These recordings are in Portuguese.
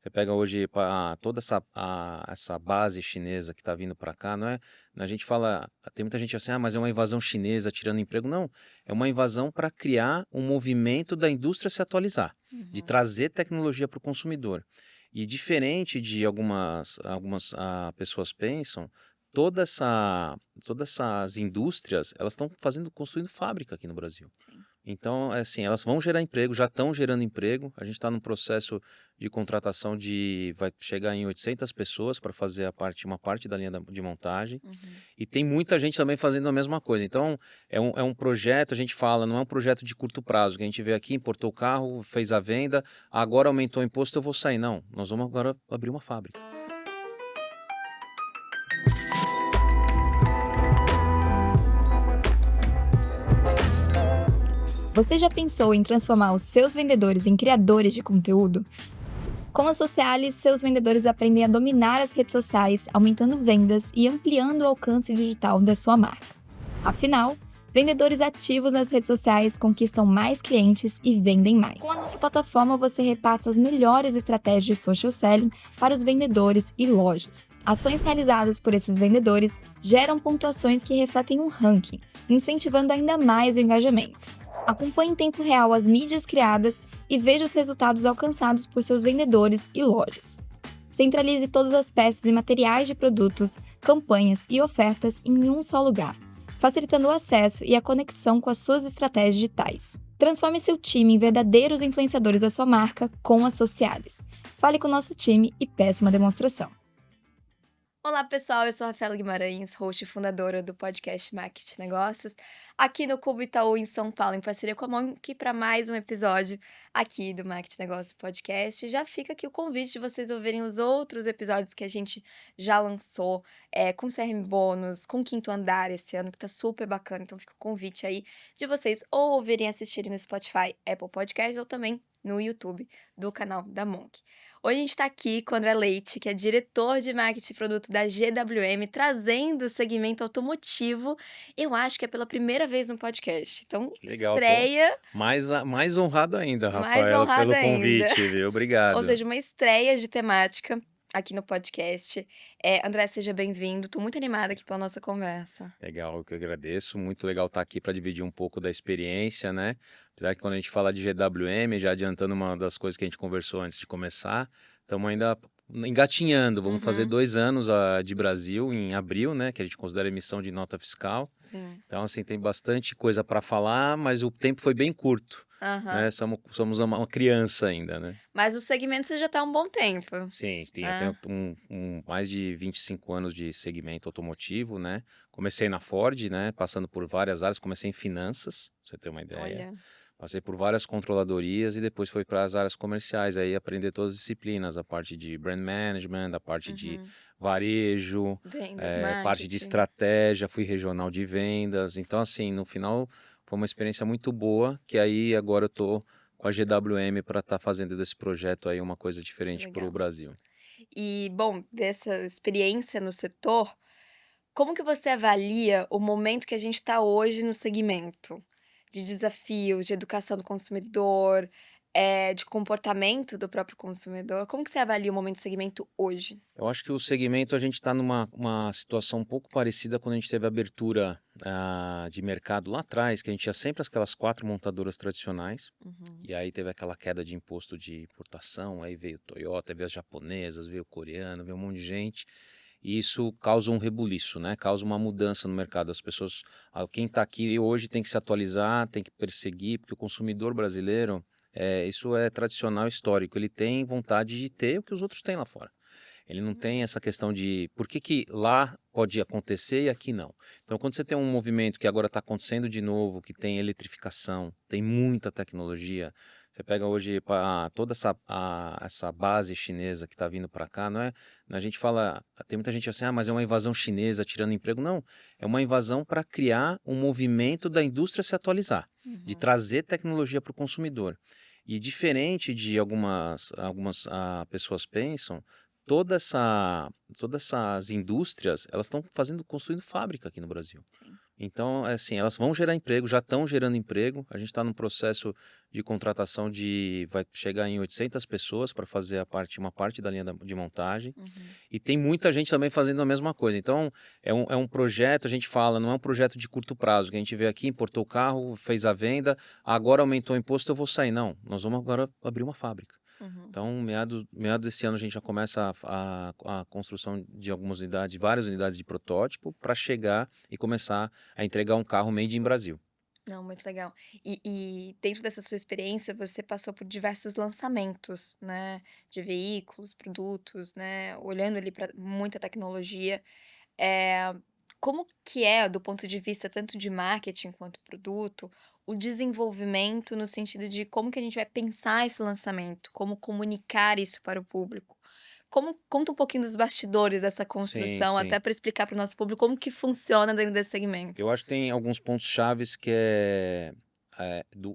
Você pega hoje toda essa base chinesa que está vindo para cá, não é? A gente fala, tem muita gente assim, mas é uma invasão chinesa tirando emprego. Não, é uma invasão para criar um movimento da indústria se atualizar, de Uhum. trazer tecnologia para o consumidor. E diferente de algumas pessoas pensam, todas essas indústrias, elas estão construindo fábrica aqui no Brasil. Sim. Então, assim, elas vão gerar emprego, já estão gerando emprego. A gente está num processo de contratação vai chegar em 800 pessoas para fazer uma parte da linha de montagem. Uhum. E tem muita gente também fazendo a mesma coisa. Então, é um projeto, a gente fala, não é um projeto de curto prazo, que a gente vê aqui, importou o carro, fez a venda, agora aumentou o imposto, eu vou sair. Não, nós vamos agora abrir uma fábrica. Você já pensou em transformar os seus vendedores em criadores de conteúdo? Com a Socialis, seus vendedores aprendem a dominar as redes sociais, aumentando vendas e ampliando o alcance digital da sua marca. Afinal, vendedores ativos nas redes sociais conquistam mais clientes e vendem mais. Com a nossa plataforma, você repassa as melhores estratégias de social selling para os vendedores e lojas. Ações realizadas por esses vendedores geram pontuações que refletem um ranking, incentivando ainda mais o engajamento. Acompanhe em tempo real as mídias criadas e veja os resultados alcançados por seus vendedores e lojas. Centralize todas as peças e materiais de produtos, campanhas e ofertas em um só lugar, facilitando o acesso e a conexão com as suas estratégias digitais. Transforme seu time em verdadeiros influenciadores da sua marca com a Socialis. Fale com o nosso time e peça uma demonstração. Olá, pessoal. Eu sou a Rafaela Guimarães, host e fundadora do podcast Marketing Negócios, aqui no Cubo Itaú, em São Paulo, em parceria com a Monk, para mais um episódio aqui do Marketing Negócios Podcast. Já fica aqui o convite de vocês ouvirem os outros episódios que a gente já lançou, com CRM Bônus, com Quinto Andar esse ano, que tá super bacana. Então fica o convite aí de vocês ou ouvirem e assistirem no Spotify, Apple Podcast ou também no YouTube do canal da Monk. Hoje a gente está aqui com o André Leite, que é diretor de marketing e produto da GWM, trazendo o segmento automotivo. Eu acho que é pela primeira vez no podcast. Então, Que legal, tô estreia, mais honrado ainda, mais Rafaela, honrada pelo ainda. convite, viu? Ou Obrigado. seja, uma estreia de temática aqui no podcast. André, seja bem-vindo. Estou muito animada aqui pela nossa conversa. Legal, eu que agradeço. Muito legal estar aqui para dividir um pouco da experiência, né? Apesar que quando a gente fala de GWM, já adiantando uma das coisas que a gente conversou antes de começar, estamos ainda engatinhando. Vamos fazer Uhum, 2 anos de Brasil em abril, né? Que a gente considera emissão de nota fiscal. sim. Então, assim, tem bastante coisa para falar, mas o tempo foi bem curto, Aham. né? Somos uma criança ainda, né? Mas o segmento você já está há um bom tempo. Sim, eu É. tenho mais de 25 anos de segmento automotivo, né? Comecei na Ford, né? Passando por várias áreas, comecei em finanças, pra você ter uma ideia. Olha. Passei por várias controladorias e depois foi para as áreas comerciais, aí aprender todas as disciplinas, a parte de brand management, a parte de Uhum. varejo, Vendas, parte de marketing. estratégia, fui regional de vendas. Então, assim, no final foi uma experiência muito boa, que aí agora eu tô com a GWM para estar fazendo desse projeto aí uma coisa Que diferente para o legal. Brasil. E, bom, dessa experiência no setor, como que você avalia o momento que a gente está hoje no segmento? De desafios, de educação do consumidor, de comportamento do próprio consumidor. Como que você avalia o momento do segmento hoje? Eu acho que o segmento a gente está numa uma situação um pouco parecida quando a gente teve a abertura de mercado lá atrás, que a gente tinha sempre aquelas 4 montadoras tradicionais, Uhum. e aí teve aquela queda de imposto de importação, aí veio Toyota, veio as japonesas, veio o coreano, veio um monte de gente, e isso causa um rebuliço, né? Causa uma mudança no mercado. As pessoas, quem está aqui hoje tem que se atualizar, tem que perseguir, porque o consumidor brasileiro, isso é tradicional, histórico, ele tem vontade de ter o que os outros têm lá fora. Ele não tem essa questão de por que que lá pode acontecer e aqui não. Então, quando você tem um movimento que agora está acontecendo de novo, que tem eletrificação, tem muita tecnologia, você pega hoje toda essa base chinesa que está vindo para cá, não é? A gente fala, tem muita gente assim, mas é uma invasão chinesa tirando emprego. Não, é uma invasão para criar um movimento da indústria se atualizar, de Uhum. trazer tecnologia para o consumidor. E diferente de algumas pessoas pensam, toda essa todas essas indústrias, elas estão construindo fábrica aqui no Brasil. Sim. Então, assim, elas vão gerar emprego, já estão gerando emprego. A gente está num processo de contratação vai chegar em 800 pessoas para fazer uma parte da linha de montagem. Uhum. E tem muita gente também fazendo a mesma coisa. Então, é um projeto, a gente fala, não é um projeto de curto prazo, que a gente veio aqui, importou o carro, fez a venda, agora aumentou o imposto, eu vou sair. Não, nós vamos agora abrir uma fábrica. Uhum. Então, meados desse ano, a gente já começa a construção de algumas unidades, várias unidades de protótipo, para chegar e começar a entregar um carro made in Brasil. Não, muito legal. E dentro dessa sua experiência, você passou por diversos lançamentos, né, de veículos, produtos, né, olhando ali para muita tecnologia. Eh, Como que é, do ponto de vista tanto de marketing quanto produto, o desenvolvimento no sentido de como que a gente vai pensar esse lançamento, como comunicar isso para o público? Conta um pouquinho dos bastidores dessa Sim, construção, sim. até para explicar para o nosso público como que funciona dentro desse segmento. Eu acho que tem alguns pontos chaves que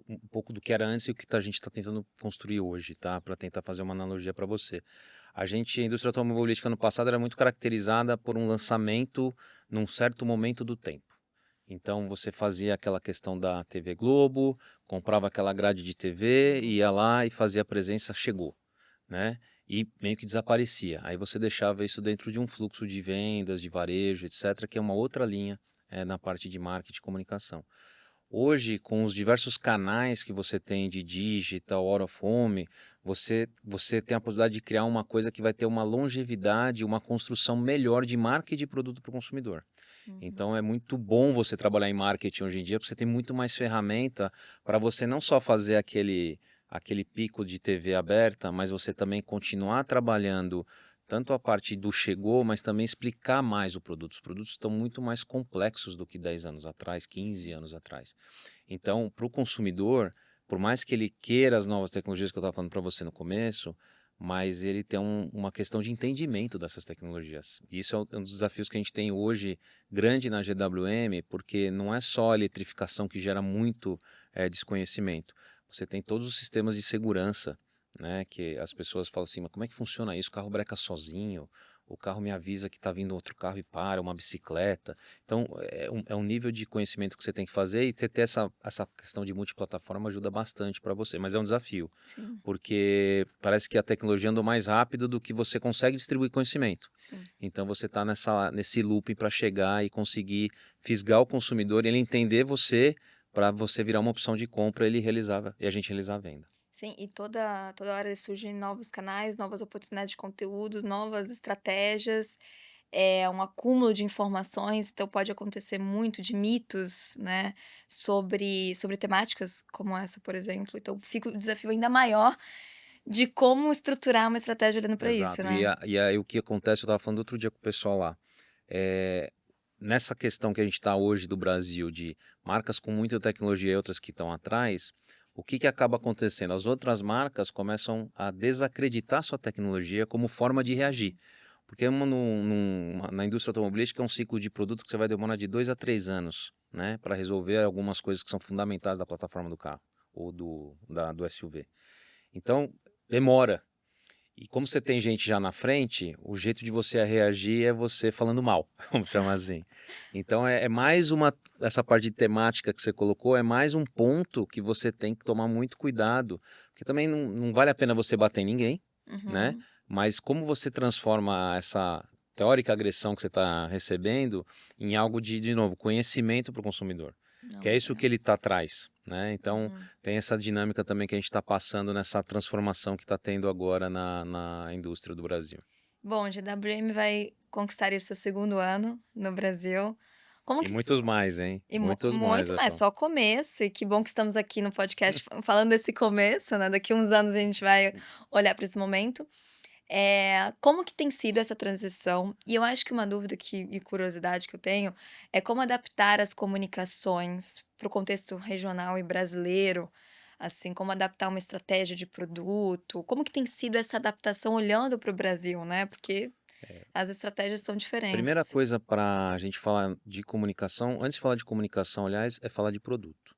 um pouco do que era antes e o que a gente está tentando construir hoje, tá? Para tentar fazer uma analogia para você. A indústria automobilística no passado era muito caracterizada por um lançamento num certo momento do tempo. Então você fazia aquela questão da TV Globo, comprava aquela grade de TV, ia lá e fazia a presença, chegou, né? E meio que desaparecia. Aí você deixava isso dentro de um fluxo de vendas, de varejo, etc., que é uma outra linha na parte de marketing e comunicação. Hoje, com os diversos canais que você tem de digital, out of home, você tem a possibilidade de criar uma coisa que vai ter uma longevidade, uma construção melhor de marca e de produto para o consumidor. Uhum. Então é muito bom você trabalhar em marketing hoje em dia, porque você tem muito mais ferramenta para você não só fazer aquele pico de TV aberta, mas você também continuar trabalhando tanto a parte do chegou, mas também explicar mais o produto. Os produtos estão muito mais complexos do que 10 anos atrás, 15 Sim. anos atrás. Então, para o consumidor, por mais que ele queira as novas tecnologias que eu estava falando para você no começo, mas ele tem uma questão de entendimento dessas tecnologias. E isso é um dos desafios que a gente tem hoje grande na GWM, porque não é só a eletrificação que gera muito desconhecimento. Você tem todos os sistemas de segurança, né? Que as pessoas falam assim, mas como é que funciona isso? O carro breca sozinho, o carro me avisa que está vindo outro carro e para, uma bicicleta. Então, é um nível de conhecimento que você tem que fazer e você ter essa questão de multiplataforma ajuda bastante para você, mas é um desafio, Sim, porque parece que a tecnologia andou mais rápido do que você consegue distribuir conhecimento. sim. Então, você está nesse looping para chegar e conseguir fisgar o consumidor e ele entender você para você virar uma opção de compra e a gente realizar a venda. Sim, e toda hora surgem novos canais, novas oportunidades de conteúdo, novas estratégias, é um acúmulo de informações, então pode acontecer muito de mitos, né, sobre temáticas como essa, por exemplo. Então fica o desafio ainda maior de como estruturar uma estratégia olhando para isso, Exato. né. E aí o que acontece, eu estava falando outro dia com o pessoal lá, eh, nessa questão que a gente está hoje do Brasil, de marcas com muita tecnologia e outras que estão atrás, o que que acaba acontecendo? As outras marcas começam a desacreditar sua tecnologia como forma de reagir. Porque na indústria automobilística é um ciclo de produto que você vai demorar de 2 a 3 anos, né, para resolver algumas coisas que são fundamentais da plataforma do carro ou do SUV. Então, demora. E como você tem gente já na frente, o jeito de você reagir é você falando mal, vamos chamar assim. Então é mais essa parte de temática que você colocou, é mais um ponto que você tem que tomar muito cuidado, porque também não vale a pena você bater em ninguém, né? Uhum. Mas como você transforma essa teórica agressão que você está recebendo em algo de novo, conhecimento para o consumidor, Não, que é muito isso legal. que ele está atrás, né? Então Uhum. tem essa dinâmica também que a gente está passando nessa transformação que está tendo agora na indústria do Brasil. Bom, a GWM vai conquistar esse seu segundo ano no Brasil. Como E que muitos mais, hein? E Muitos mais, muito mais, Rafael. só o começo, e que bom que estamos aqui no podcast falando desse começo, né, daqui uns anos a gente vai olhar para esse momento. Como que tem sido essa transição? E eu acho que uma dúvida e curiosidade que eu tenho, é como adaptar as comunicações para o contexto regional e brasileiro, assim, como adaptar uma estratégia de produto, como que tem sido essa adaptação olhando para o Brasil, né, porque as estratégias são Primeira diferentes. coisa para a gente falar de comunicação, antes de falar de comunicação, aliás, é falar de produto.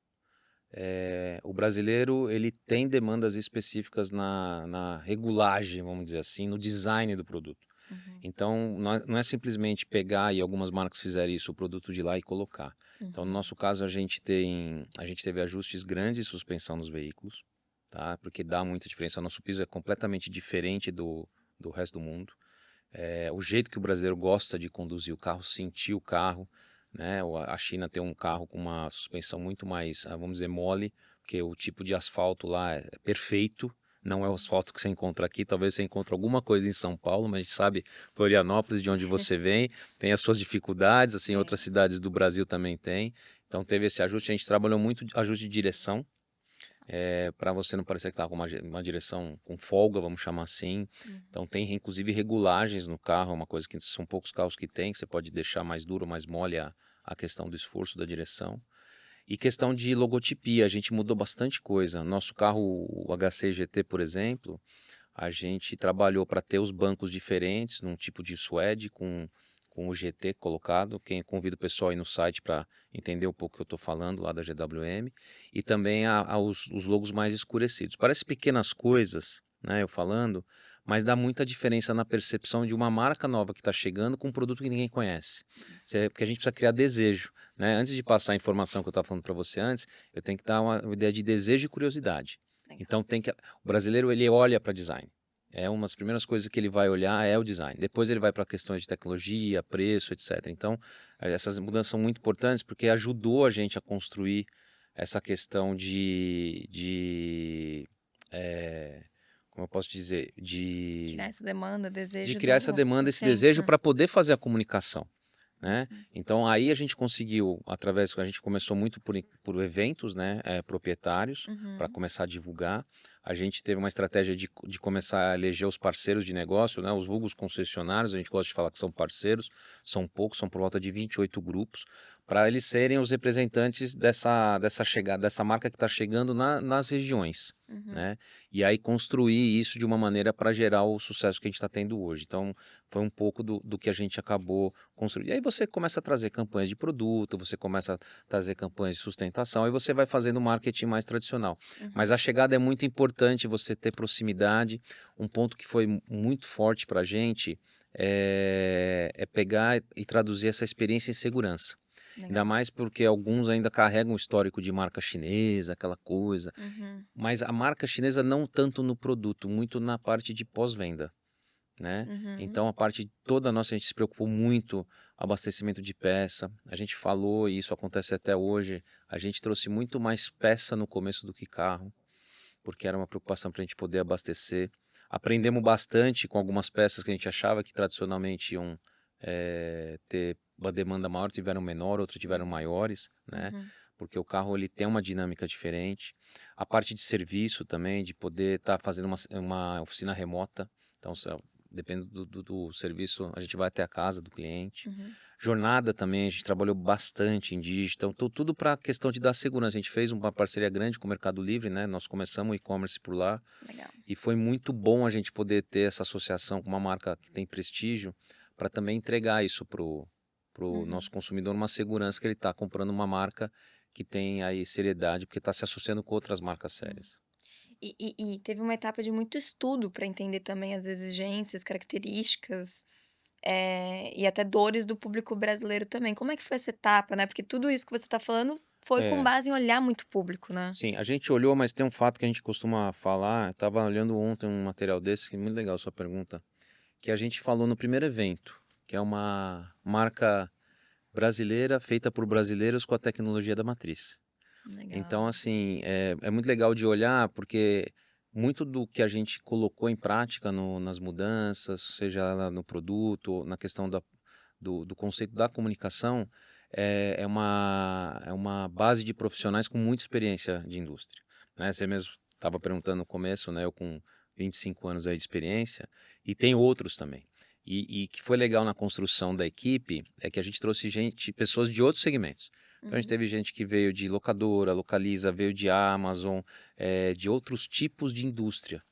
O brasileiro ele tem demandas específicas na regulagem, vamos dizer assim, no design do produto. Uhum, Então, não é simplesmente pegar e algumas marcas fizeram isso, o produto de lá e colocar. Então, no uhum, nosso caso, a gente teve ajustes grandes de suspensão nos veículos, tá? Porque dá muita diferença. Nosso piso é completamente diferente do resto do mundo. O jeito que o brasileiro gosta de conduzir o carro, sentir o carro, né? A China tem um carro com uma suspensão muito mais, vamos dizer, mole, porque o tipo de asfalto lá é perfeito, não é o asfalto que você encontra aqui, talvez você encontre alguma coisa em São Paulo, mas a gente sabe, Florianópolis, de onde você vem, tem as suas dificuldades, assim, sim. outras cidades do Brasil também tem, então teve esse ajuste, a gente trabalhou muito ajuste de direção, para você não parecer que está com uma direção com folga, vamos chamar assim. Uhum, Então tem inclusive regulagens no carro, uma coisa que são poucos carros que tem, que você pode deixar mais duro, mais mole a questão do esforço da direção. E questão de logotipia, a gente mudou bastante coisa. Nosso carro, o HC GT, por exemplo, a gente trabalhou para ter os bancos diferentes, num tipo de suede, com o GT colocado. Quem convido o pessoal aí no site para entender um pouco o que eu estou falando lá da GWM. E também os logos mais escurecidos. Parece pequenas coisas, né, eu falando, mas dá muita diferença na percepção de uma marca nova que está chegando com um produto que ninguém conhece. Porque a gente precisa criar desejo. Né? Antes de passar a informação que eu estava falando para você antes, eu tenho que dar uma ideia de desejo e curiosidade. legal. Então o brasileiro ele olha para design. Uma das primeiras coisas que ele vai olhar é o design. Depois ele vai para questões de tecnologia, preço, etc. Então, essas mudanças são muito importantes porque ajudou a gente a construir essa questão como eu posso dizer, Tirar essa demanda, de desejo criar essa demanda, do esse cliente, desejo né? para poder fazer a comunicação. Né? Uhum, Então aí a gente conseguiu, a gente começou muito por eventos, né, proprietários, para uhum, começar a divulgar. A gente teve uma estratégia de começar a eleger os parceiros de negócio, né, os vulgos concessionários, a gente gosta de falar que são parceiros, são poucos, são por volta de 28 grupos, para eles serem os representantes dessa chegada, dessa marca que está chegando nas regiões. uhum, Né? E aí construir isso de uma maneira para gerar o sucesso que a gente está tendo hoje. Então, foi um pouco do que a gente acabou construir. E aí você começa a trazer campanhas de produto, você começa a trazer campanhas de sustentação, aí você vai fazendo marketing mais tradicional. Mas uhum, a chegada é muito importante, você ter proximidade. Um ponto que foi muito forte para a gente é pegar e traduzir essa experiência em segurança. Ainda legal. mais porque alguns ainda carregam o histórico de marca chinesa, aquela coisa. Uhum, Mas a marca chinesa não tanto no produto, muito na parte de pós-venda. Né? uhum, Então a parte toda nossa a gente se preocupou muito abastecimento de peça. A gente falou e isso acontece até hoje. A gente trouxe muito mais peça no começo do que carro, porque era uma preocupação para a gente poder abastecer. Aprendemos bastante com algumas peças que a gente achava que tradicionalmente iam ter uma demanda maior, tiveram menor, outras tiveram maiores, né? uhum, Porque o carro ele tem uma dinâmica diferente. A parte de serviço também, de poder estar fazendo uma oficina remota. Então, depende do serviço, a gente vai até a casa do cliente. uhum, Jornada também, a gente trabalhou bastante em digital, então tudo para a questão de dar segurança. A gente fez uma parceria grande com o Mercado Livre, né? Nós começamos o e-commerce por lá legal. e foi muito bom a gente poder ter essa associação com uma marca que tem prestígio para também entregar isso pro Uhum. nosso consumidor, uma segurança que ele está comprando uma marca que tem aí seriedade, porque está se associando com outras marcas Hum. sérias. E teve uma etapa de muito estudo para entender também as exigências, características, e até dores do público brasileiro também. Como é que foi essa etapa, né? Porque tudo isso que você está falando foi com É, base em olhar muito público, né? sim, a gente olhou, mas tem um fato que a gente costuma falar. Eu estava olhando ontem um material desse, que é muito legal a sua pergunta, que a gente falou no primeiro evento, que é uma marca brasileira feita por brasileiros com a tecnologia da matriz. Então, Legal. assim, é muito legal de olhar, porque muito do que a gente colocou em prática nas mudanças, seja ela no produto, ou na questão do conceito da comunicação, é uma base de profissionais com muita experiência de indústria. Né? Você mesmo estava perguntando no começo, né? Eu com 25 anos aí de experiência, e tem outros também. E que foi legal na construção da equipe é que a gente trouxe pessoas de outros segmentos. Então a gente Uhum, teve gente que veio de locadora, Localiza, veio de Amazon, de outros tipos de indústria.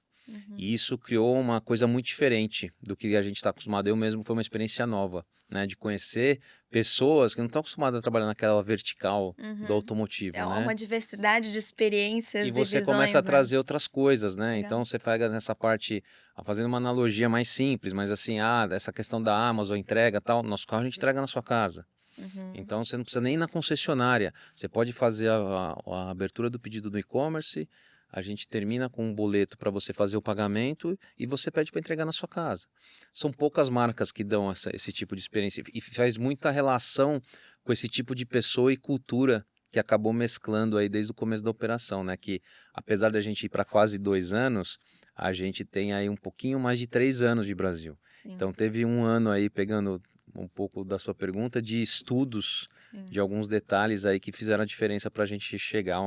E isso criou uma coisa muito diferente do que a gente está acostumado. Eu mesmo foi uma experiência nova, né? De conhecer pessoas que não estão acostumadas a trabalhar naquela vertical do Uhum. É automotivo, né? uma diversidade de E experiências e você começa a visões, né? trazer outras coisas, né? Legal. Então você pega nessa parte, fazendo uma analogia mais simples, mas assim, essa questão da Amazon, entrega e tal, nosso carro a gente entrega na sua casa. Uhum. Então você não precisa nem ir na concessionária. Você pode fazer a abertura do pedido do e-commerce, a gente termina com um boleto para você fazer o pagamento e você pede para entregar na sua casa. São poucas marcas que dão esse tipo de experiência e faz muita relação com esse tipo de pessoa e cultura que acabou mesclando aí desde o começo da operação, né? Que apesar da gente ir para quase 2 anos, a gente tem aí um pouquinho mais de 3 anos de Brasil. Sim, Então teve um ano aí, pegando um pouco da sua pergunta, de estudos sim. de alguns detalhes aí que fizeram a diferença para a gente chegar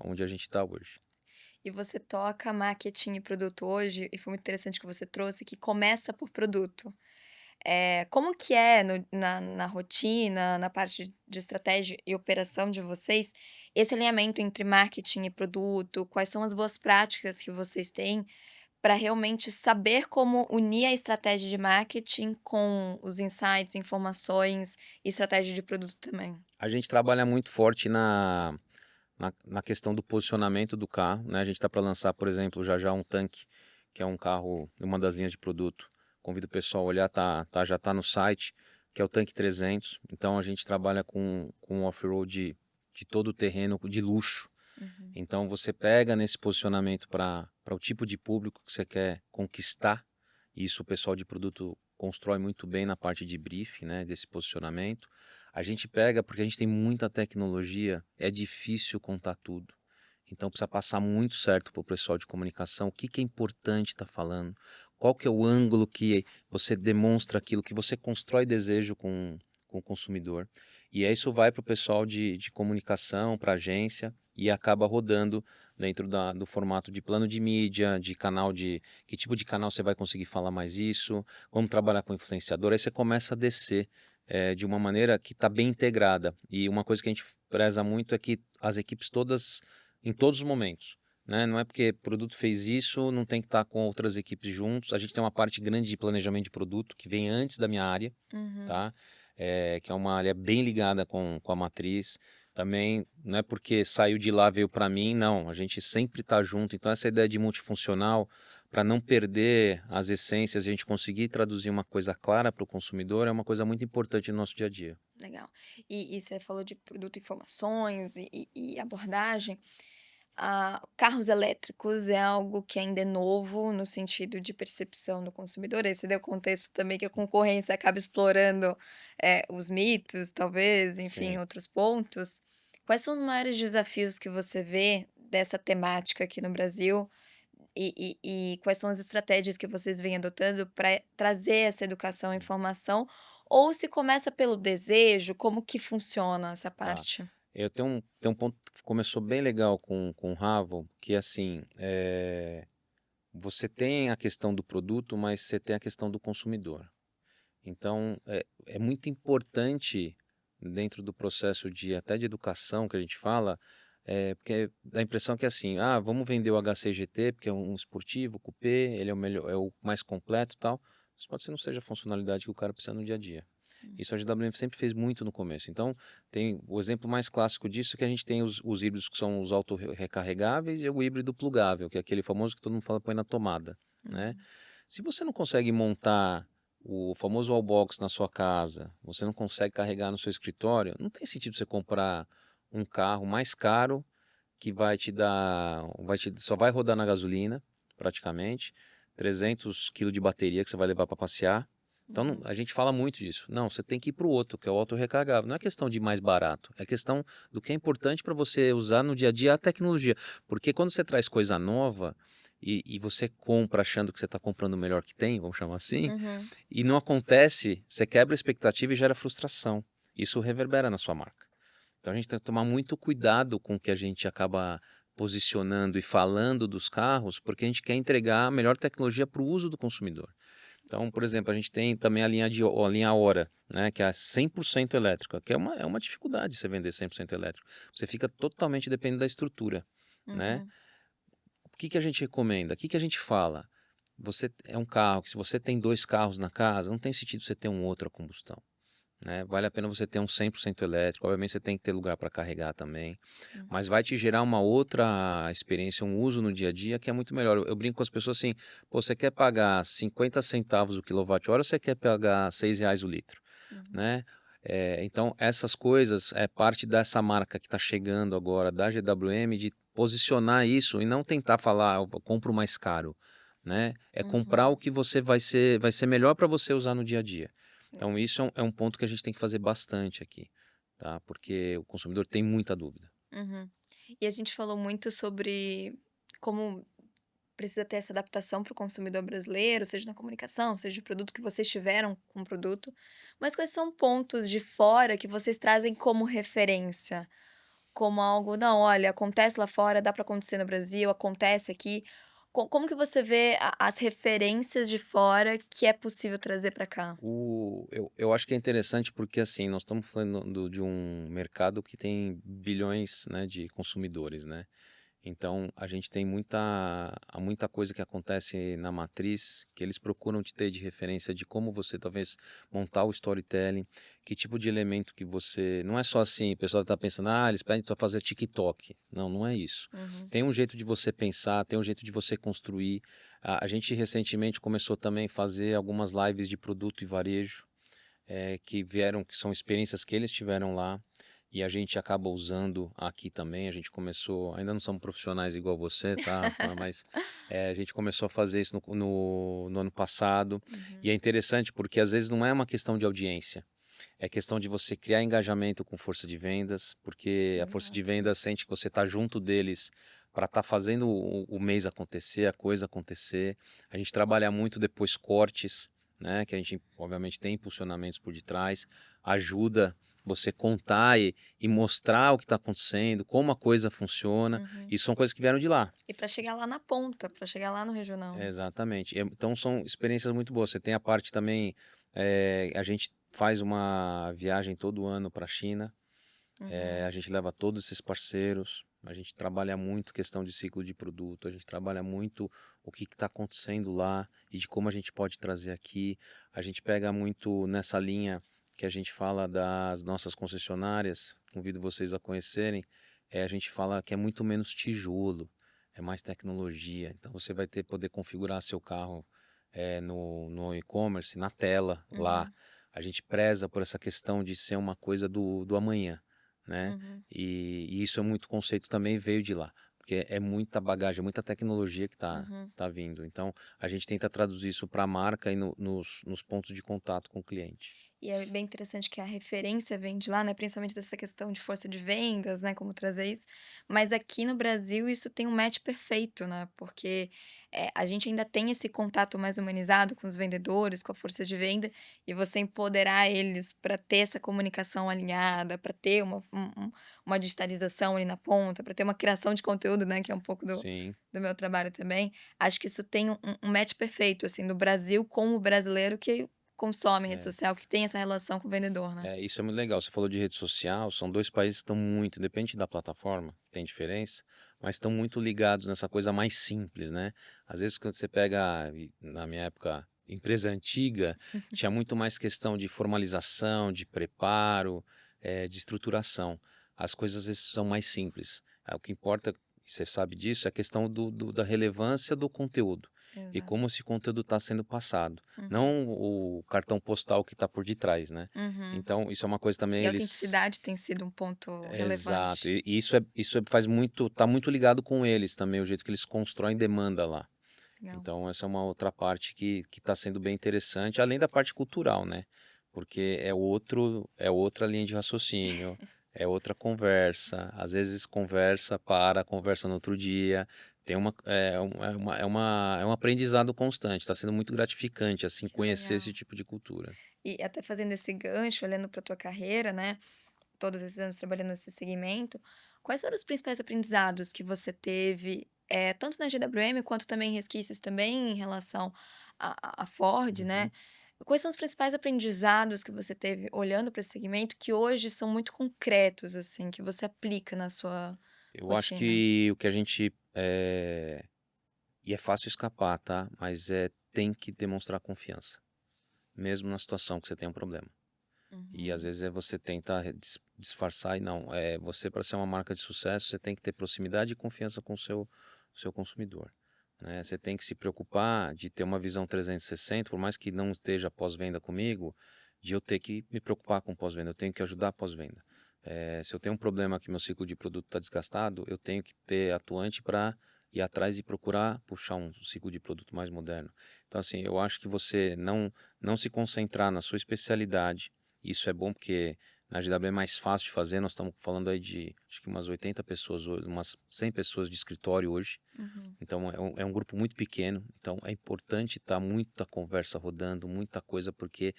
onde a gente está hoje. E você toca marketing e produto hoje, e foi muito interessante que você trouxe, que começa por produto. Como que é na rotina, na parte de estratégia e operação de vocês, esse alinhamento entre marketing e produto? Quais são as boas práticas que vocês têm para realmente saber como unir a estratégia de marketing com os insights, informações e estratégia de produto também? A gente trabalha muito forte na questão do posicionamento do carro, né? A gente está para lançar, por exemplo, já um tanque, que é um carro, uma das linhas de produto. Convido o pessoal a olhar, já está no site, que é o Tanque 300. Então a gente trabalha com off-road de todo o terreno de luxo. Uhum, Então você pega nesse posicionamento para o tipo de público que você quer conquistar. Isso o pessoal de produto constrói muito bem na parte de briefing, né, desse posicionamento. A gente pega porque a gente tem muita tecnologia, é difícil contar tudo. Então precisa passar muito certo para o pessoal de comunicação o que é importante estar falando, qual que é o ângulo que você demonstra aquilo, que você constrói desejo com o consumidor. E aí isso vai para o pessoal de comunicação, para a agência, e acaba rodando dentro do formato de plano de mídia, de canal de... Que tipo de canal você vai conseguir falar mais isso, vamos trabalhar com influenciador, aí você começa a descer de uma maneira que está bem integrada. E uma coisa que a gente preza muito é que as equipes todas, em todos os momentos, né? Não é porque o produto fez isso, não tem que estar com outras equipes juntos. A gente tem uma parte grande de planejamento de produto que vem antes da minha área, uhum. tá? Que é uma área bem ligada com a matriz. Também não é porque saiu de lá veio para mim, não. A gente sempre está junto. Então essa ideia de multifuncional, para não perder as essências, a gente conseguir traduzir uma coisa clara para o consumidor é uma coisa muito importante no nosso dia a dia. Legal. E você falou de produto, informações e abordagem. Carros elétricos é algo que ainda é novo no sentido de percepção do consumidor. Aí você deu contexto também que a concorrência acaba explorando, os mitos, talvez, enfim, Sim. outros pontos. Quais são os maiores desafios que você vê dessa temática aqui no Brasil? E quais são as estratégias que vocês vêm adotando para trazer essa educação e informação? Ou se começa pelo desejo, como que funciona essa Tá. parte? Eu tenho um ponto que começou bem legal com o Ravel, que assim, você tem a questão do produto, mas você tem a questão do consumidor. Então, é muito importante dentro do processo até de educação que a gente fala, porque dá a impressão que é assim, vamos vender o HC GT porque é um esportivo, coupé, ele é o melhor, é o mais completo e tal. Mas pode ser não seja a funcionalidade que o cara precisa no dia a dia. Hum. Isso a GWM sempre fez muito no começo. Então, tem o exemplo mais clássico disso é que a gente tem os híbridos que são os auto-recarregáveis e o híbrido plugável, que é aquele famoso que todo mundo fala põe na tomada, né? Uhum. Se você não consegue montar o famoso wallbox na sua casa, você não consegue carregar no seu escritório, não tem sentido você comprar um carro mais caro que vai te dar, só vai rodar na gasolina, praticamente, 300 quilos de bateria que você vai levar para passear. Então Uhum. a gente fala muito disso. Não, você tem que ir para o outro, que é o auto-recarregável. Não é questão de mais barato, é questão do que é importante para você usar no dia a dia a tecnologia. Porque quando você traz coisa nova e você compra achando que você está comprando o melhor que tem, vamos chamar assim, Uhum. e não acontece, você quebra a expectativa e gera frustração. Isso reverbera na sua marca. Então a gente tem que tomar muito cuidado com o que a gente acaba posicionando e falando dos carros, porque a gente quer entregar a melhor tecnologia para o uso do consumidor. Então, por exemplo, a gente tem também a linha Hora, né, que é 100% elétrica, que é uma dificuldade você vender 100% elétrico. Você fica totalmente dependendo da estrutura, né? Uhum. que a gente recomenda? O que a gente fala? Você é um carro que se você tem 2 carros na casa, não tem sentido você ter um outro a combustão, né? Vale a pena você ter um 100% elétrico, obviamente você tem que ter lugar para carregar também, Uhum. mas vai te gerar uma outra experiência, um uso no dia a dia que é muito melhor. Eu brinco com as pessoas assim: "Pô, você quer pagar 50 centavos o quilowatt-hora ou você quer pagar R$ 6 o litro?", Uhum. né? Então essas coisas é parte dessa marca que está chegando agora da GWM de posicionar isso e não tentar falar: "Eu compro mais caro", né? É Uhum. comprar o que você vai ser melhor para você usar no dia a dia. Então isso é um ponto que a gente tem que fazer bastante aqui, tá? Porque o consumidor tem muita dúvida. Uhum. E a gente falou muito sobre como precisa ter essa adaptação para o consumidor brasileiro, seja na comunicação, seja o produto que vocês tiveram com o produto. Mas quais são pontos de fora que vocês trazem como referência? Como algo, não, olha, acontece lá fora, dá para acontecer no Brasil, acontece aqui. Como que você vê as referências de fora que é possível trazer para cá? Eu acho que é interessante porque assim, nós estamos falando de um mercado que tem bilhões, né, de consumidores, né? Então, a gente tem há muita coisa que acontece na matriz que eles procuram te ter de referência de como você talvez montar o storytelling, que tipo de elemento que você. Não é só assim, o pessoal está pensando, eles pedem para fazer TikTok. Não, não é isso. Uhum. Tem um jeito de você pensar, tem um jeito de você construir. A gente recentemente começou também a fazer algumas lives de produto e varejo que são experiências que eles tiveram lá e a gente acaba usando aqui também. A gente começou, ainda não somos profissionais igual você, tá, Rafa? Mas a gente começou a fazer isso no ano passado e Uhum. é interessante porque às vezes não é uma questão de audiência, é questão de você criar engajamento com força de vendas, porque a força de Exato. vendas sente que você está junto deles para estar fazendo o mês acontecer, a coisa acontecer. A gente trabalha muito depois cortes, né? Que a gente obviamente tem impulsionamentos por detrás, ajuda você contar e mostrar o que está acontecendo, como a coisa funciona. Uhum. E são coisas que vieram de lá. E para chegar lá na ponta, para chegar lá no regional. Exatamente. Então são experiências muito boas. Você tem a parte também, a gente faz uma viagem todo ano para a China, a Uhum. gente leva todos esses parceiros, a gente trabalha muito questão de ciclo de produto, a gente trabalha muito o que está acontecendo lá e de como a gente pode trazer aqui. A gente pega muito nessa linha que a gente fala das nossas concessionárias, convido vocês a conhecerem, a gente fala que é muito menos tijolo, é mais tecnologia. Então você vai poder configurar seu carro no e-commerce, na tela, lá. Uhum. A gente preza por essa questão de ser uma coisa do amanhã, né? Uhum. E isso é muito conceito também veio de lá, porque é muita bagagem, muita tecnologia que Uhum. tá vindo. Então, a gente tenta traduzir isso para a marca e nos pontos de contato com o cliente. E é bem interessante que a referência vem de lá, né, principalmente dessa questão de força de vendas, né, como trazer isso, mas aqui no Brasil isso tem um match perfeito, né, porque, a gente ainda tem esse contato mais humanizado com os vendedores, com a força de venda, e você empoderar eles para ter essa comunicação alinhada, para ter uma digitalização ali na ponta, para ter uma criação de conteúdo, né, que é um pouco Sim. do meu trabalho também, acho que isso tem um match perfeito, assim, do Brasil com o brasileiro que consome rede É. social, que tem essa relação com o vendedor, né. Isso é muito legal. Você falou de rede social, são dois países que estão muito, independente da plataforma, tem diferença, mas estão muito ligados nessa coisa mais simples, né? Às vezes, quando você pega, na minha época, empresa antiga, tinha muito mais questão de formalização, de preparo, de estruturação. As coisas às vezes são mais simples. O que importa, e você sabe disso, é a questão da relevância do conteúdo e Exato. como esse conteúdo está sendo passado. Uhum. Não o cartão postal que está por detrás, né? Uhum. Então, isso é uma coisa também E a eles autenticidade tem sido um ponto exato, relevante. e isso faz muito tá muito ligado com eles também, o jeito que eles constroem demanda lá. Legal. Então essa é uma outra parte que está sendo bem interessante, além da parte cultural, né, porque é outra linha de raciocínio, é outra conversa, às vezes conversa no outro dia, tem é um aprendizado constante, está sendo muito gratificante, assim, Que conhecer esse legal. tipo de cultura. E até fazendo esse gancho, olhando para tua carreira, né, todos esses anos trabalhando nesse segmento, quais foram os principais aprendizados que você teve, tanto na GWM quanto também em resquícios também em relação à Ford, né. Uhum. Quais são os principais aprendizados que você teve olhando para esse segmento que hoje são muito concretos, assim, que você aplica na sua Eu acho rotina? que o que a gente E é fácil escapar, tá? Mas tem que demonstrar confiança, mesmo na situação que você tem um problema. E às Uhum. vezes você tenta disfarçar e não. Você, para ser uma marca de sucesso, você tem que ter proximidade e confiança com o seu consumidor. Né? Você tem que se preocupar de ter uma visão 360, por mais que não esteja pós-venda comigo, de eu ter que me preocupar com pós-venda, eu tenho que ajudar pós-venda. Se eu tenho um problema que meu ciclo de produto está desgastado, eu tenho que ter atuante para ir atrás e procurar puxar um ciclo de produto mais moderno. Então, assim, eu acho que você não se concentrar na sua especialidade. Isso é bom porque na GW é mais fácil de fazer. Nós estamos falando aí de acho que umas 80 pessoas, umas 100 pessoas de escritório hoje. Uhum. Então é um grupo muito pequeno. Então é importante estar muita conversa rodando, muita coisa, porque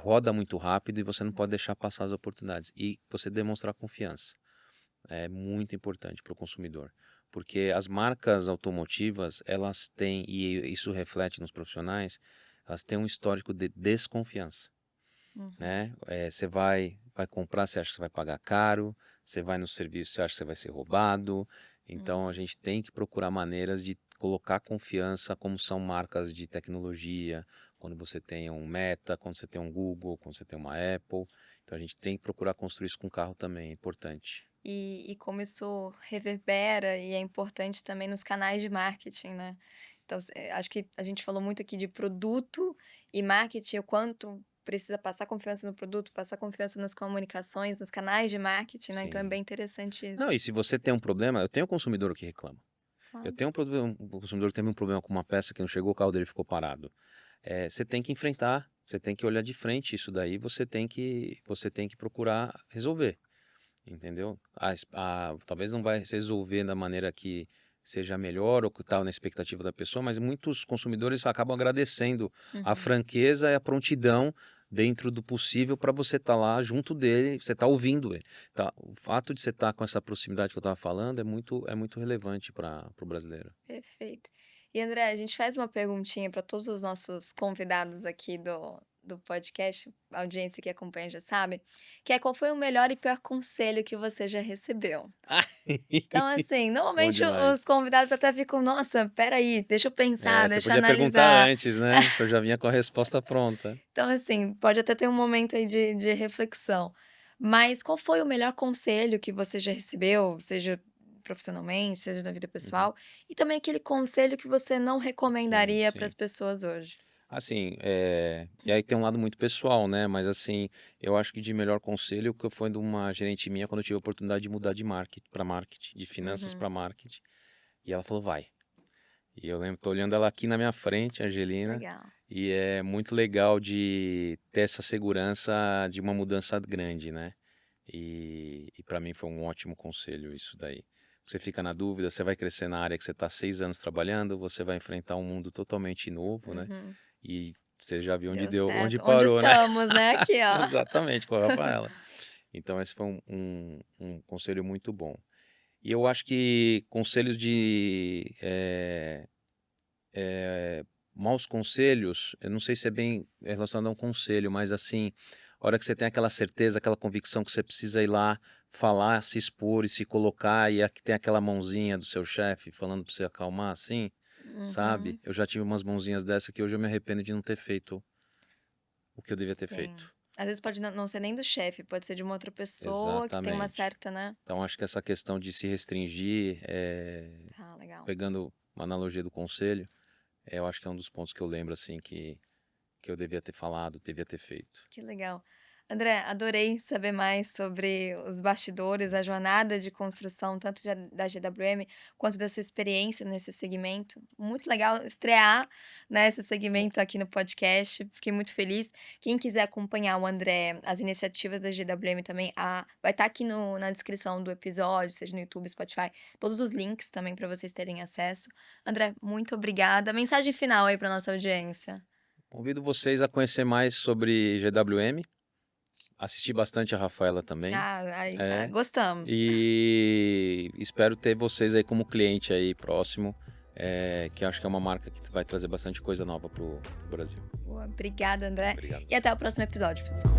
roda muito rápido e você não pode deixar passar as oportunidades. E você demonstrar confiança. É muito importante para o consumidor. Porque as marcas automotivas, elas têm, e isso reflete nos profissionais, elas têm um histórico de desconfiança. Uhum. Né? Você vai comprar, você acha que você vai pagar caro, você vai no serviço, você acha que você vai ser roubado. Então a gente tem que procurar maneiras de colocar confiança, como são marcas de tecnologia, quando você tem um Meta, quando você tem um Google, quando você tem uma Apple. Então a gente tem que procurar construir isso com o carro também, é importante. E como isso reverbera e é importante também nos canais de marketing, né. Então acho que a gente falou muito aqui de produto e marketing, o quanto precisa passar confiança no produto, passar confiança nas comunicações, nos canais de marketing, né, então é Sim. bem interessante isso. Não, e se você tem um problema, eu tenho um consumidor que reclama. Eu Claro. tenho um consumidor que teve um problema com uma peça que não chegou, o carro dele ficou parado. Você tem que enfrentar, você tem que olhar de frente isso daí, você tem que procurar resolver, entendeu? Talvez não vai se resolver da maneira que seja melhor ou que está na expectativa da pessoa, mas muitos consumidores acabam agradecendo a Uhum. franqueza e a prontidão dentro do possível para você estar lá junto dele, você está ouvindo ele. Tá? O fato de você estar com essa proximidade que eu estava falando é muito relevante para o brasileiro. Perfeito. E André, a gente faz uma perguntinha para todos os nossos convidados aqui do podcast, a audiência que acompanha já sabe, que é: qual foi o melhor e pior conselho que você já recebeu? Então, assim, Bom normalmente demais. os convidados até ficam: "Nossa, espera aí, deixa eu pensar, Você deixa eu podia perguntar analisar". antes, né? Que eu já vinha com a resposta pronta. Então, assim, pode até ter um momento aí de reflexão. Mas qual foi o melhor conselho que você já recebeu, seja profissionalmente, seja na vida Uhum. pessoal, e também aquele conselho que você não Sim, recomendaria para sim. as pessoas hoje? Assim, e aí tem um lado muito pessoal, né? Mas assim, eu acho que de melhor conselho que foi de uma gerente minha quando eu tive a oportunidade de mudar de marketing para marketing, de finanças para Uhum, marketing. E ela falou, vai. E eu lembro, tô olhando ela aqui na minha frente, a Angelina, legal. e é muito legal de ter essa segurança de uma mudança grande, né? E para mim foi um ótimo conselho isso daí. Você fica na dúvida, você vai crescer na área que você está 6 anos trabalhando, você vai enfrentar um mundo totalmente novo, né? Uhum, E você já viu onde deu deu, onde certo. Onde parou, né? estamos, né, aqui, ó. Exatamente, com a Rafaela. Então esse foi um conselho muito bom. E eu acho que conselhos de maus conselhos, eu não sei se é bem relacionado a um conselho, mas assim, a hora que você tem aquela certeza, aquela convicção que você precisa ir lá falar, se expor e se colocar, e aqui tem aquela mãozinha do seu chefe falando para você acalmar, assim, Uhum, sabe? Eu já tive umas mãozinhas dessa que hoje eu me arrependo de não ter feito o que eu devia ter sim. feito. Às vezes pode não ser nem do chefe, pode ser de uma outra pessoa que tem uma Exatamente. certa, né. Então acho que essa questão de se restringir, Ah, legal. pegando uma analogia do conselho, eu acho que é um dos pontos que eu lembro assim que eu devia ter falado, devia ter feito. Que legal. André, adorei saber mais sobre os bastidores, a jornada de construção, tanto da GWM, quanto da sua experiência nesse segmento. Muito legal estrear, né, esse Bom, segmento aqui no podcast. Fiquei muito feliz. Quem quiser acompanhar o André, as iniciativas da GWM também, vai estar aqui na descrição do episódio, seja no YouTube, Spotify, todos os links também para vocês terem acesso. André, muito obrigada. Mensagem final aí para nossa audiência. convido vocês a conhecer mais sobre GWM, assistir bastante a Rafaela também, é, Gostamos. e espero ter vocês aí como cliente aí próximo, que eu acho que é uma marca que vai trazer bastante coisa nova pro Brasil. Boa, obrigada, André. Obrigado. E até o próximo episódio, pessoal.